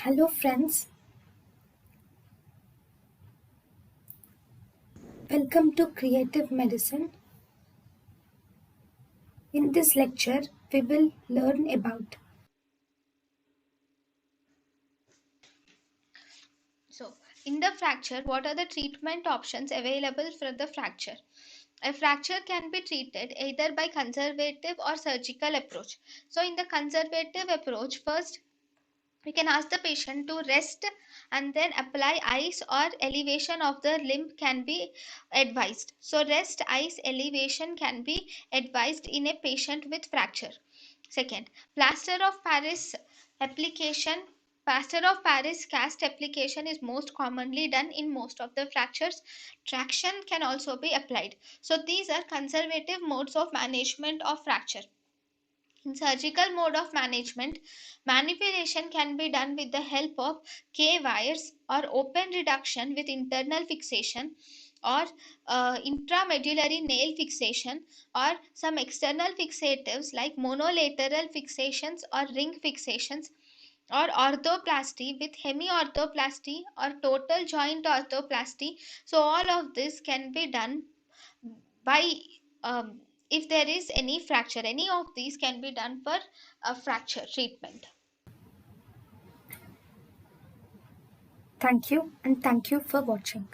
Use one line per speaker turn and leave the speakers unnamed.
Hello, friends. Welcome to Creative Medicine. In this lecture, we will learn about
So, in the fracture, what are the treatment options available for the fracture? A fracture can be treated either by conservative or surgical approach. So, in the conservative approach, first we can ask the patient to rest and then apply ice or elevation of the limb can be advised. So, rest, ice, elevation can be advised in a patient with fracture. Second, plaster of Paris application. Plaster of Paris cast application is most commonly done in most of the fractures. Traction can also be applied. So these are conservative modes of management of fracture. In surgical mode of management, manipulation can be done with the help of K wires or open reduction with internal fixation or intramedullary nail fixation or some external fixatives like monolateral fixations or ring fixations or orthoplasty with hemiorthoplasty or total joint orthoplasty. So all of this can be done by if there is any fracture. Any of these can be done for a fracture treatment.
thank you and thank you for watching.